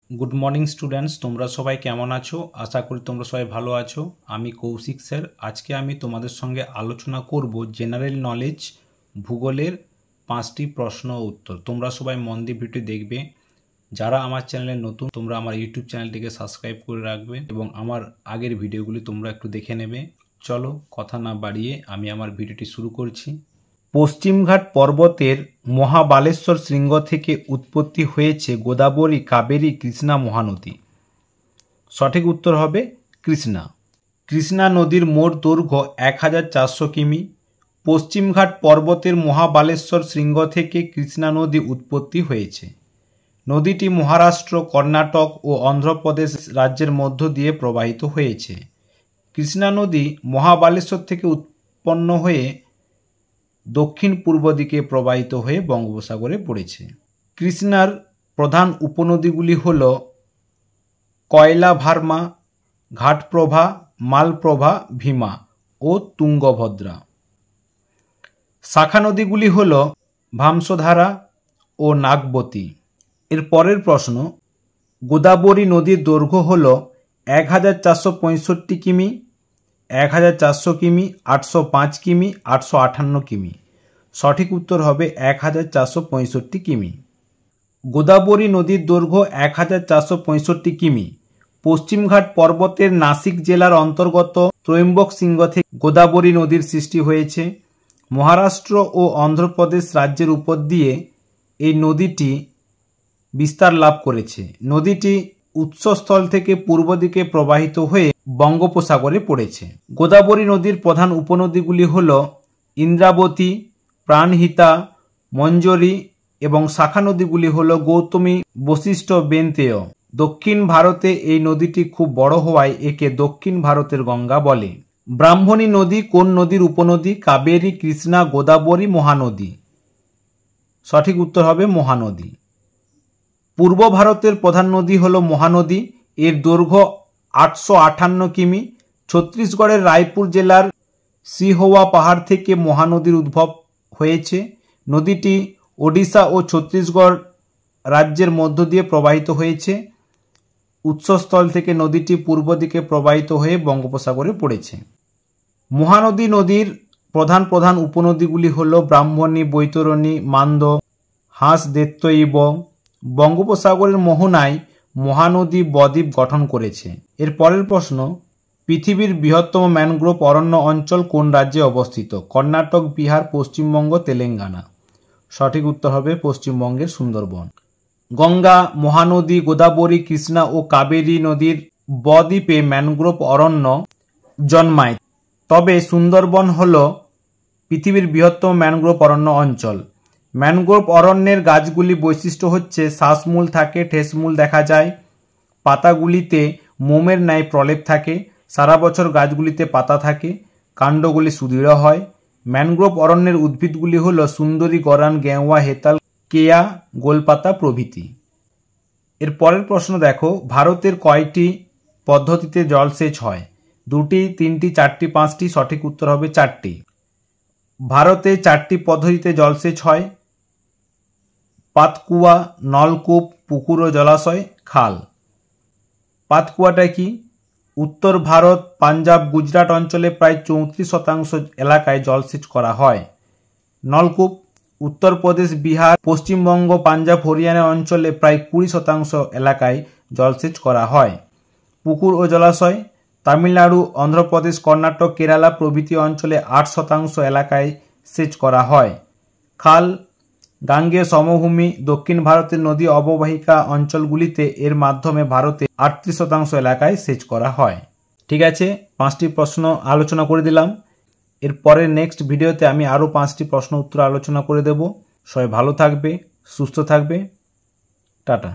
Good morning students তোমরা সবাই কেমন আছো আশা করি তোমরা সবাই ভালো আছো। আমি কৌশিক স্যার আজকে আমি তোমাদের সঙ্গে আলোচনা করব জেনারেল নলেজ ভূগোলের 5টি প্রশ্ন ও উত্তর। তোমরা সবাই মন দিয়ে ভিডিওটি দেখবে। যারা আমার চ্যানেলে নতুন তোমরা আমার ইউটিউব চ্যানেলটিকে সাবস্ক্রাইব করে রাখবে এবং আমার আগের ভিডিওগুলি তোমরা একটু দেখে নেবে। চলো কথা না বাড়িয়ে আমি আমার ভিডিওটি শুরু করছি। পশ্চিমঘাট পর্বতের মহাবালেশ্বর শৃঙ্গ থেকে উৎপত্তি হয়েছে গোদাবরী, কাবেরী, কৃষ্ণা মহানদী। সঠিক উত্তর হবে কৃষ্ণা। কৃষ্ণা নদীর মোট দৈর্ঘ্য 1400 কিমি। পশ্চিমঘাট পর্বতের মহাবালেশ্বর শৃঙ্গ থেকে কৃষ্ণা নদী উৎপত্তি হয়েছে। নদীটি মহারাষ্ট্র, কর্ণাটক ও অন্ধ্রপ্রদেশ রাজ্যের মধ্য দিয়ে প্রবাহিত হয়েছে। কৃষ্ণা নদী মহাবালেশ্বর থেকে উৎপন্ন হয়ে দক্ষিণ পূর্ব দিকে প্রবাহিত হয়ে বঙ্গোপসাগরে পড়েছে। কৃষ্ণার প্রধান উপনদীগুলি হল কয়লা-ভার্মা, ঘাটপ্রভা, মালপ্রভা, ভীমা ও তুঙ্গভদ্রা। শাখা নদীগুলি হল ভামসধারা ও নাগবতী। এর পরের প্রশ্ন, গোদাবরী নদীর দৈর্ঘ্য হল 1465 কিমি, 1400 কিমি, 805 কিমি, 858 কিমি। সঠিক উত্তর হবে 1465 কিমি। গোদাবরী নদীর দৈর্ঘ্য 1465 কিমি। পশ্চিমঘাট পর্বতের নাসিক জেলার অন্তর্গত ত্রয়ম্বক সিংহ থেকে গোদাবরী নদীর সৃষ্টি হয়েছে। মহারাষ্ট্র ও অন্ধ্রপ্রদেশ রাজ্যের উপর দিয়ে এই নদীটি বিস্তার লাভ করেছে। নদীটি উৎসস্থল থেকে পূর্ব দিকে প্রবাহিত হয়ে বঙ্গোপসাগরে পড়েছে। গোদাবরী নদীর প্রধান উপনদীগুলি হল ইন্দ্রাবতী, প্রাণহিতা, মঞ্জরী এবং শাখা নদীগুলি হল গৌতমী, বশিষ্ঠ, বেনতেয়। দক্ষিণ ভারতে এই নদীটি খুব বড় হওয়ায় একে দক্ষিণ ভারতের গঙ্গা বলে। ব্রাহ্মণী নদী কোন নদীর উপনদী? কাবেরী, কৃষ্ণা, গোদাবরী, মহানদী। সঠিক উত্তর হবে মহানদী। পূর্ব ভারতের প্রধান নদী হল মহানদী। এর দৈর্ঘ্য 858 কিমি। ছত্তিশগড়ের রায়পুর জেলার সিহোয়া পাহাড় থেকে মহানদীর উদ্ভব হয়েছে। নদীটি ওড়িশা ও ছত্তিশগড় রাজ্যের মধ্য দিয়ে প্রবাহিত হয়েছে। উৎসস্থল থেকে নদীটি পূর্ব দিকে প্রবাহিত হয়ে বঙ্গোপসাগরে পড়েছে। মহানদী নদীর প্রধান প্রধান উপনদীগুলি হল ব্রাহ্মণী, বৈতরণী, মান্দ, হাঁসদেত্তইব। বঙ্গোপসাগরের মোহনায় মহানদী বদ্বীপ গঠন করেছে। এর পরের প্রশ্ন, পৃথিবীর বৃহত্তম ম্যানগ্রোভ অরণ্য অঞ্চল কোন রাজ্যে অবস্থিত? কর্ণাটক, বিহার, পশ্চিমবঙ্গ, তেলেঙ্গানা। সঠিক উত্তর হবে পশ্চিমবঙ্গের সুন্দরবন। গঙ্গা, মহানদী, গোদাবরী, কৃষ্ণা ও কাবেরী নদীর বদ্বীপে ম্যানগ্রোভ অরণ্য জন্মায়। তবে সুন্দরবন হল পৃথিবীর বৃহত্তম ম্যানগ্রোভ অরণ্য অঞ্চল। ম্যানগ্রোভ অরণ্যের গাছগুলি বৈশিষ্ট্য হচ্ছে শ্বাসমূল থাকে, ঠেসমূল দেখা যায়, পাতাগুলিতে মোমের ন্যায় প্রলেপ থাকে, সারা বছর গাছগুলিতে পাতা থাকে, কাণ্ডগুলি সুদৃঢ় হয়। ম্যানগ্রোভ অরণ্যের উদ্ভিদগুলি হল সুন্দরী, গরান, গেওয়া, হেতাল, কেয়া, গোলপাতা প্রভৃতি। এর পরের প্রশ্ন দেখো, ভারতের কয়টি পদ্ধতিতে জলসেচ হয়? 2টি, 3টি, 4টি, 5টি। সঠিক উত্তর হবে 4টি। ভারতে 4টি পদ্ধতিতে জলসেচ হয়: পাতকুয়া, নলকূপ, পুকুর ও জলাশয়, খাল। পাতকুয়াটা কি? উত্তর ভারত, পাঞ্জাব, গুজরাট অঞ্চলে প্রায় 34% এলাকায় জলসেচ করা হয়। নলকূপ উত্তরপ্রদেশ, বিহার, পশ্চিমবঙ্গ, পাঞ্জাব, হরিয়ানা অঞ্চলে প্রায় 20% এলাকায় জলসেচ করা হয়। পুকুর ও জলাশয় তামিলনাড়ু, অন্ধ্রপ্রদেশ, কর্ণাটক, কেরালা প্রভৃতি অঞ্চলে 8% এলাকায় সেচ করা হয়। খাল গাঙ্গেয় সমভূমি, দক্ষিণ ভারতের নদী অববাহিকা অঞ্চলগুলিতে এর মাধ্যমে ভারতে 38% এলাকায় সেচ করা হয়। ঠিক আছে, 5টি প্রশ্ন আলোচনা করে দিলাম। এর পরে নেক্সট ভিডিওতে আমি আরও 5টি প্রশ্ন উত্তর আলোচনা করে দেব। সবাই ভালো থাকবে, সুস্থ থাকবে। টাটা।